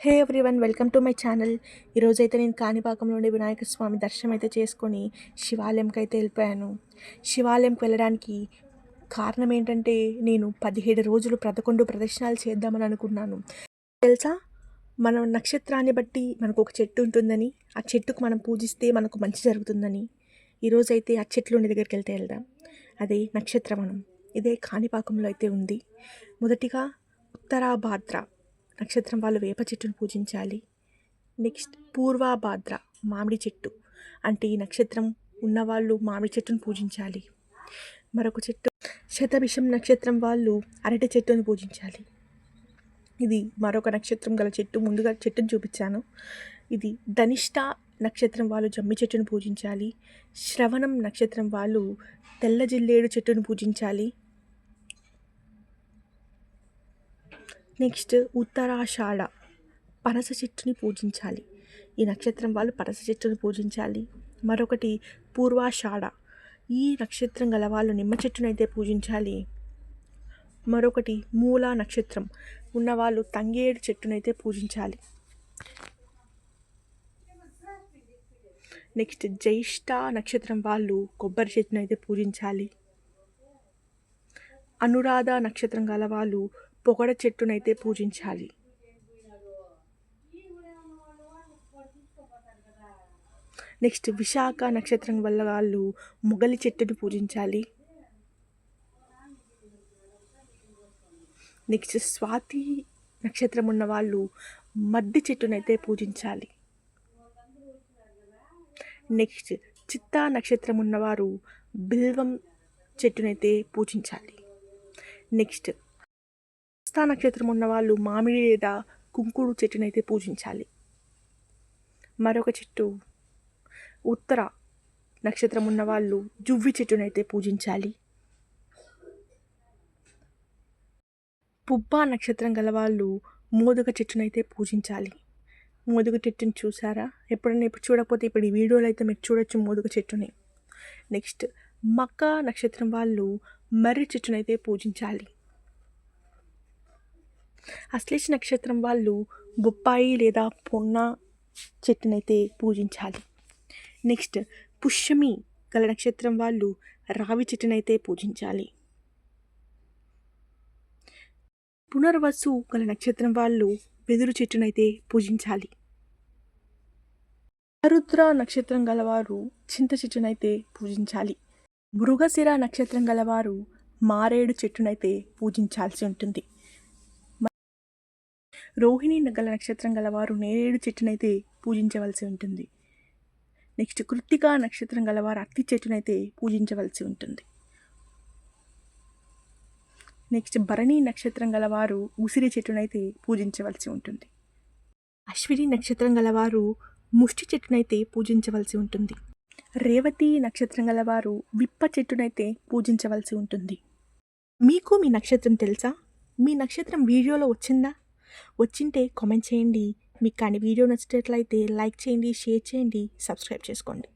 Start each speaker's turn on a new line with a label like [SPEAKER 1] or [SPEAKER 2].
[SPEAKER 1] Hey everyone, welcome to my channel. ఈరోజైతే నేను కాణిపాకం నుండి వినాయక స్వామి దర్శనం అయితే చేసుకొని శివాలయంకి అయితే వెళ్ళిపోయాను. శివాలయంకి వెళ్ళడానికి కారణం ఏంటంటే, నేను 17 రోజులు 11 ప్రదర్శనలు చేద్దామని అనుకున్నాను. తెలుసా, మన నక్షత్రాన్ని బట్టి మనకు ఒక చెట్టు ఉంటుందని, ఆ చెట్టుకు మనం పూజిస్తే మనకు మంచి జరుగుతుందని. ఈరోజైతే ఆ చెట్లు ఉండే దగ్గరికి వెళ్దాం. అదే నక్షత్రవనం. ఇదే కాణిపాకంలో అయితే ఉంది. మొదటిగా ఉత్తరాభాద్ర నక్షత్రం వాళ్ళు వేప చెట్టును పూజించాలి. నెక్స్ట్ పూర్వభాద్ర మామిడి చెట్టు, అంటే ఈ నక్షత్రం ఉన్నవాళ్ళు మామిడి చెట్టును పూజించాలి. మరొక చెట్టు శతభిషం నక్షత్రం వాళ్ళు అరటి చెట్టును పూజించాలి. ఇది మరొక నక్షత్రం గల చెట్టు. ముందుగా చెట్టును చూపించాను. ఇది ధనిష్ట నక్షత్రం వాళ్ళు జమ్మి చెట్టును పూజించాలి. శ్రవణం నక్షత్రం వాళ్ళు తెల్ల జిల్లేడు చెట్టును పూజించాలి. నెక్స్ట్ ఉత్తరాషాఢ పనస చెట్టుని పూజించాలి. ఈ నక్షత్రం వాళ్ళు పనస చెట్టుని పూజించాలి. మరొకటి పూర్వాషాఢ, ఈ నక్షత్రం గల వాళ్ళు నిమ్మ చెట్టునైతే పూజించాలి. మరొకటి మూలా నక్షత్రం ఉన్నవాళ్ళు తంగేడు చెట్టునైతే పూజించాలి. నెక్స్ట్ జ్యేష్ఠ నక్షత్రం వాళ్ళు కొబ్బరి చెట్టునైతే పూజించాలి. అనురాధ నక్షత్రం గల వాళ్ళు పొగడ చెట్టునైతే పూజించాలి. నెక్స్ట్ విశాఖ నక్షత్రం వల్ల వాళ్ళు మొగలి చెట్టుని పూజించాలి. నెక్స్ట్ స్వాతి నక్షత్రం ఉన్న వాళ్ళు మద్ది చెట్టునైతే పూజించాలి. నెక్స్ట్ చిత్తా నక్షత్రం ఉన్నవారు బిల్వం చెట్టునైతే పూజించాలి. నెక్స్ట్ హస్త నక్షత్రం ఉన్నవాళ్ళు మామిడి లేదా కుంకుడు చెట్టునైతే పూజించాలి. మరొక చెట్టు ఉత్తర నక్షత్రం ఉన్నవాళ్ళు జువ్వి చెట్టునైతే పూజించాలి. పుబ్బ నక్షత్రం గల వాళ్ళు మోదుగ చెట్టునైతే పూజించాలి. మోదుగ చెట్టుని చూసారా? ఎప్పుడైనా ఇప్పుడు చూడకపోతే ఇప్పుడు ఈ వీడియోలో అయితే మీరు చూడొచ్చు మోదుగ చెట్టుని. నెక్స్ట్ మక్క నక్షత్రం వాళ్ళు మర్రి చెట్టునైతే పూజించాలి. అశ్లేష నక్షత్రం వాళ్ళు బొప్పాయి లేదా పొన్న చెట్టునైతే పూజించాలి. నెక్స్ట్ పుష్యమి గల నక్షత్రం వాళ్ళు రావి చెట్టునైతే పూజించాలి. పునర్వసు గల నక్షత్రం వాళ్ళు వెదురు చెట్టునైతే పూజించాలి. ఆరుద్ర నక్షత్రం గలవారు చింత చెట్టునైతే పూజించాలి. మృగశిర నక్షత్రం గలవారు మారేడు చెట్టునైతే పూజించాల్సి ఉంటుంది. రోహిణి గల నక్షత్రం గలవారు నేరేడు చెట్టునైతే పూజించవలసి ఉంటుంది. నెక్స్ట్ కృత్తిక నక్షత్రం గలవారు అత్తి చెట్టునైతే పూజించవలసి ఉంటుంది. నెక్స్ట్ భరణి నక్షత్రం గలవారు ఉసిరి చెట్టునైతే పూజించవలసి ఉంటుంది. అశ్విని నక్షత్రం గలవారు ముష్టి చెట్టునైతే పూజించవలసి ఉంటుంది. రేవతి నక్షత్రం గలవారు విప్ప చెట్టునైతే పూజించవలసి ఉంటుంది. మీకు మీ నక్షత్రం తెలుసా? మీ నక్షత్రం వీడియోలో వచ్చింటే కామెంట్ చేయండి. మీకు కానీ వీడియో నచ్చినట్లయితే లైక్ చేయండి, షేర్ చేయండి, సబ్స్క్రైబ్ చేసుకోండి.